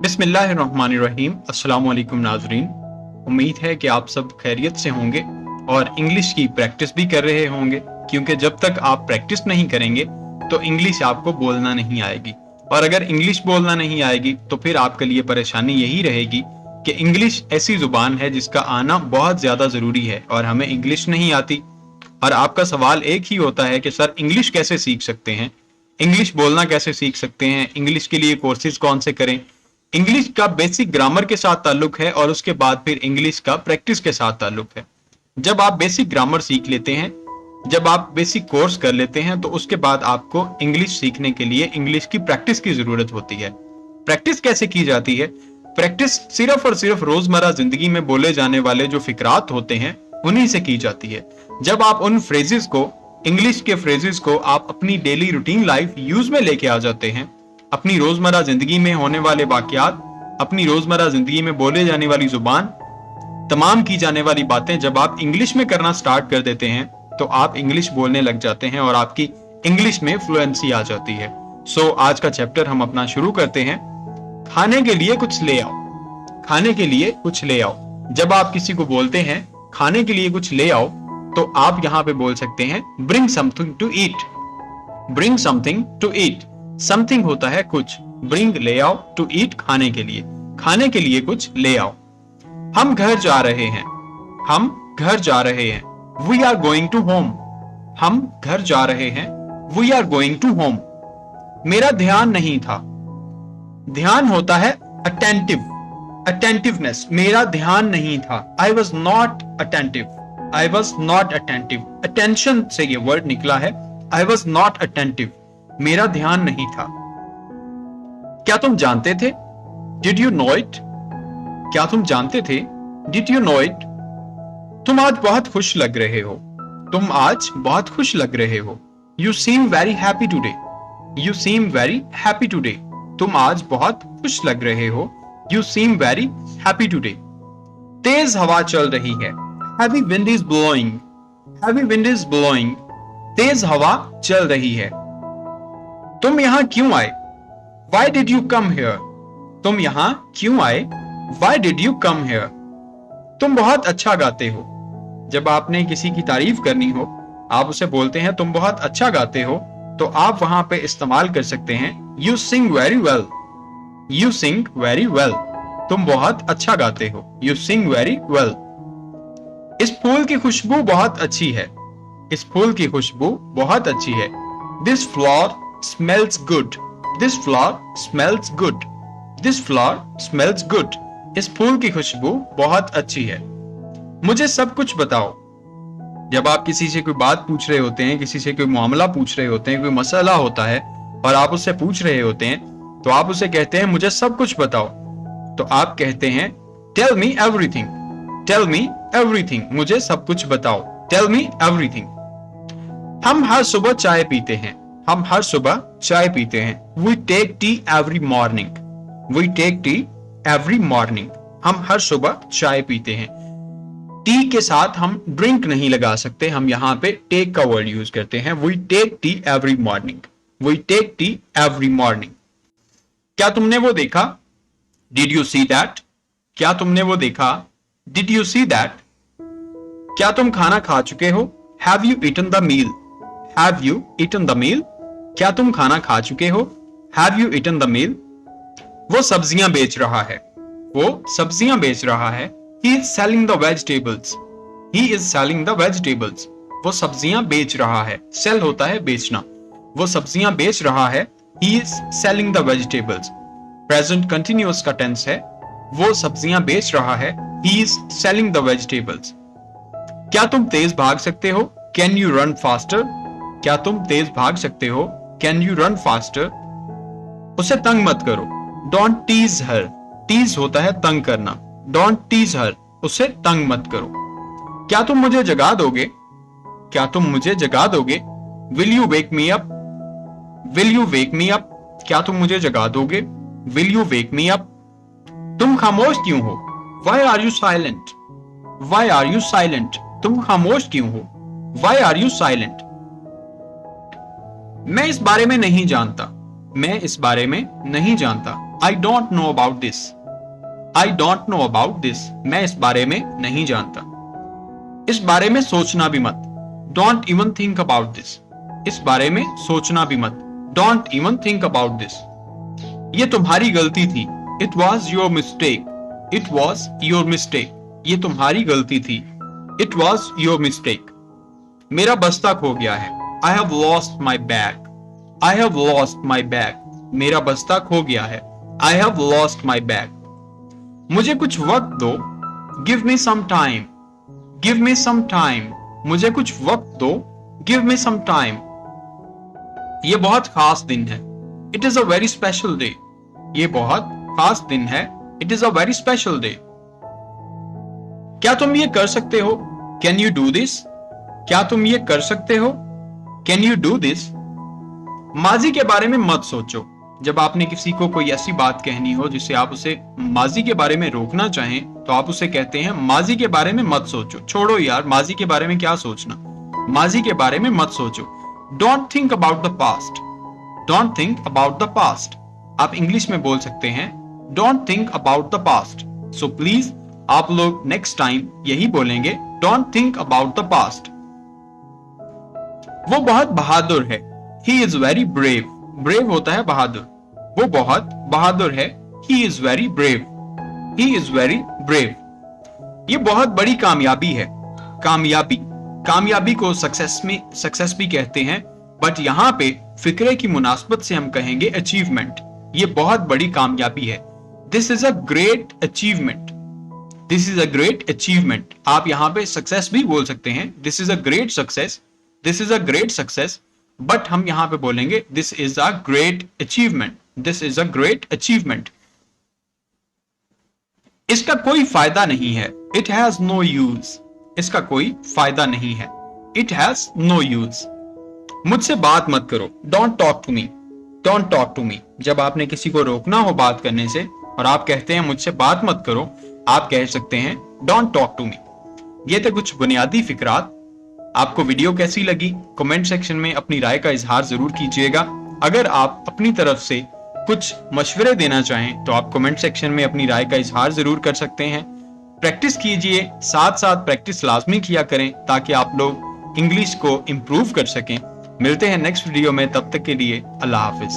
बिस्मिल्लाहिर्रहमानिर्रहीम। अस्सलाम वालेकुम नाज़रीन। उम्मीद है कि आप सब खैरियत से होंगे और इंग्लिश की प्रैक्टिस भी कर रहे होंगे, क्योंकि जब तक आप प्रैक्टिस नहीं करेंगे तो इंग्लिश आपको बोलना नहीं आएगी। और अगर इंग्लिश बोलना नहीं आएगी तो फिर आपके लिए परेशानी यही रहेगी कि इंग्लिश ऐसी ज़ुबान है जिसका आना बहुत ज़्यादा ज़रूरी है और हमें इंग्लिश नहीं आती। और आपका सवाल एक ही होता है कि सर इंग्लिश कैसे सीख सकते हैं, इंग्लिश बोलना कैसे सीख सकते हैं, इंग्लिश के लिए कोर्सेज कौन से करें। इंग्लिश का बेसिक ग्रामर के साथ ताल्लुक है और उसके बाद फिर इंग्लिश का प्रैक्टिस के साथ ताल्लुक है। जब आप बेसिक ग्रामर सीख लेते हैं, जब आप बेसिक कोर्स कर लेते हैं, तो उसके बाद आपको इंग्लिश सीखने के लिए इंग्लिश की प्रैक्टिस की जरूरत होती है। प्रैक्टिस कैसे की जाती है? प्रैक्टिस सिर्फ और सिर्फ रोजमर्रा जिंदगी में बोले जाने वाले जो फिक्रात होते हैं उन्हीं से की जाती है। जब आप उन फ्रेजेस को, इंग्लिश के फ्रेजेस को आप अपनी डेली रूटीन लाइफ यूज में लेके आ जाते हैं, अपनी रोजमर्रा जिंदगी में होने वाले वाकयात, अपनी रोजमर्रा जिंदगी में बोले जाने वाली जुबान, तमाम की जाने वाली बातें जब आप इंग्लिश में करना स्टार्ट कर देते हैं तो आप इंग्लिश बोलने लग जाते हैं और आपकी इंग्लिश में फ्लुएंसी आ जाती है। सो आज का चैप्टर हम अपना शुरू करते हैं। खाने के लिए कुछ ले आओ। खाने के लिए कुछ ले आओ। जब आप किसी को बोलते हैं खाने के लिए कुछ ले आओ, तो आप यहां पे बोल सकते हैं bring something to eat. Bring something to eat. Something होता है कुछ, ब्रिंग ले आओ, टू ईट खाने के लिए, खाने के लिए कुछ ले आओ। हम घर जा रहे हैं। हम घर जा रहे हैं। We are going to home. हम घर जा रहे हैं। We are going to home. मेरा ध्यान नहीं था। ध्यान होता है अटेंटिव, अटेंटिवनेस। मेरा ध्यान नहीं था। I was not attentive. I was not attentive. Attention से ये वर्ड निकला है। I was not attentive. मेरा ध्यान नहीं था। क्या तुम जानते थे? Did you know it? क्या तुम जानते थे? Did you know it? तुम आज बहुत खुश लग रहे हो। तुम आज बहुत खुश लग रहे हो। You seem very happy today. You seem very happy today. तुम आज बहुत खुश लग रहे हो। You seem very happy today. तेज हवा चल रही है। Heavy wind is blowing. Heavy wind is blowing. तेज हवा चल रही है। तुम यहां क्यों आए? Why did you come here? तुम यहां क्यों आए? Why did you come here? तुम बहुत अच्छा गाते हो। जब आपने किसी की तारीफ करनी हो, आप उसे बोलते हैं तुम बहुत अच्छा गाते हो, तो आप वहां पे इस्तेमाल कर सकते हैं You sing very well. You sing very well. तुम बहुत अच्छा गाते हो। You sing very well. इस फूल की खुशबू बहुत अच्छी है। इस फूल की खुशबू बहुत अच्छी है। This flower smells good. This flower smells good. This flower smells good. इस फूल की खुशबू बहुत अच्छी है। मुझे सब कुछ बताओ। जब आप किसी से कोई बात पूछ रहे होते हैं, किसी से कोई मामला पूछ रहे होते हैं, कोई मसला होता है और आप उससे पूछ रहे होते हैं, तो आप उसे कहते हैं मुझे सब कुछ बताओ। तो आप कहते हैं Tell me everything. Tell me everything. मुझे सब कुछ बताओ। Tell me everything. हम हर सुबह चाय पीते हैं। हम हर सुबह चाय पीते हैं। We take tea every morning. We take tea every morning. हम हर सुबह चाय पीते हैं। टी के साथ हम ड्रिंक नहीं लगा सकते, हम यहां पे टेक का वर्ड यूज करते हैं। We take tea every morning. We take tea every morning. क्या तुमने वो देखा? Did you see that? क्या तुमने वो देखा? Did you see that? क्या तुम खाना खा चुके हो? Have you eaten the meal? Have you eaten the meal? क्या तुम खाना खा चुके हो? Have you eaten the meal? वो सब्जियां बेच रहा है। वो सब्जियां बेच रहा है। He is selling the vegetables. He is selling the vegetables. वो सब्जियां बेच रहा है। Sell होता है बेचना। वो सब्जियां बेच रहा है। He is selling the vegetables. Present continuous का tense है। वो सब्जियां बेच रहा है। He is selling the vegetables. क्या तुम तेज भाग सकते हो? Can you run faster? क्या तुम तेज भाग सकते हो? Can you run faster? उसे तंग मत करो। Don't tease her. Tease होता है तंग करना। Don't tease her. उसे तंग मत करो। क्या तुम मुझे जगा दोगे? क्या तुम मुझे जगा दोगे? Will you wake me up? Will you wake me up? क्या तुम मुझे जगा दोगे? Will you wake me up? तुम खामोश क्यों हो? Why are you silent? Why are you silent? तुम खामोश क्यों हो? Why are you silent? मैं इस बारे में नहीं जानता। मैं इस बारे में नहीं जानता। I don't know about this. I don't know about this, मैं इस बारे में नहीं जानता। इस बारे में सोचना भी मत। Don't even think about this, इस बारे में सोचना भी मत। Don't even think about this. ये तुम्हारी गलती थी। It was your mistake. It was your mistake, ये तुम्हारी गलती थी। It was your mistake. मेरा बस्ता खो गया है। I have lost my bag. I have lost my bag, मेरा बस्ता खो गया है। I have lost my bag. मुझे कुछ वक्त दो। Give me some time. Give me some time, मुझे कुछ वक्त दो। Give me some time. ये बहुत खास दिन है। It is a very special day, ये बहुत खास दिन है। It is a very special day. क्या तुम ये कर सकते हो? Can you do this? क्या तुम ये कर सकते हो? Can you do this? माजी के बारे में मत सोचो। जब आपने किसी को कोई ऐसी बात कहनी हो जिसे आप उसे माजी के बारे में रोकना चाहें, तो आप उसे कहते हैं माजी के बारे में मत सोचो। छोड़ो यार, माजी के बारे में क्या सोचना, माजी के बारे में मत सोचो। Don't think about the past. Don't think about the past, आप इंग्लिश में बोल सकते हैं don't think about the past. So please आप लोग नेक्स्ट टाइम यही बोलेंगे, don't think about the past. वो बहुत बहादुर है। He is very brave. Brave होता है बहादुर। वो बहुत बहादुर है। He is very brave. He is very brave. ये बहुत बड़ी कामयाबी है। कामयाबी, कामयाबी को सक्सेस भी कहते हैं, बट यहां पे फिक्रे की मुनासबत से हम कहेंगे अचीवमेंट। ये बहुत बड़ी कामयाबी है। This is a great achievement. This is a great achievement. आप यहां पे सक्सेस भी बोल सकते हैं, this is a great success. This is a great success, but हम यहां पे बोलेंगे this is a great achievement. This is a great achievement. इसका कोई फायदा नहीं है। It has no use. इसका कोई फायदा नहीं है। It has no use. मुझसे बात मत करो। Don't talk to me. Don't talk to me, जब आपने किसी को रोकना हो बात करने से और आप कहते हैं मुझसे बात मत करो, आप कह सकते हैं डोंट टॉक टू मी। ये थे कुछ बुनियादी फिक्रात। आपको वीडियो कैसी लगी कमेंट सेक्शन में अपनी राय का इजहार जरूर कीजिएगा। अगर आप अपनी तरफ से कुछ मशवरे देना चाहें तो आप कमेंट सेक्शन में अपनी राय का इजहार जरूर कर सकते हैं। प्रैक्टिस कीजिए, साथ साथ प्रैक्टिस लाजमी किया करें ताकि आप लोग इंग्लिश को इम्प्रूव कर सकें। मिलते हैं नेक्स्ट वीडियो में, तब तक के लिए अल्लाह हाफिज।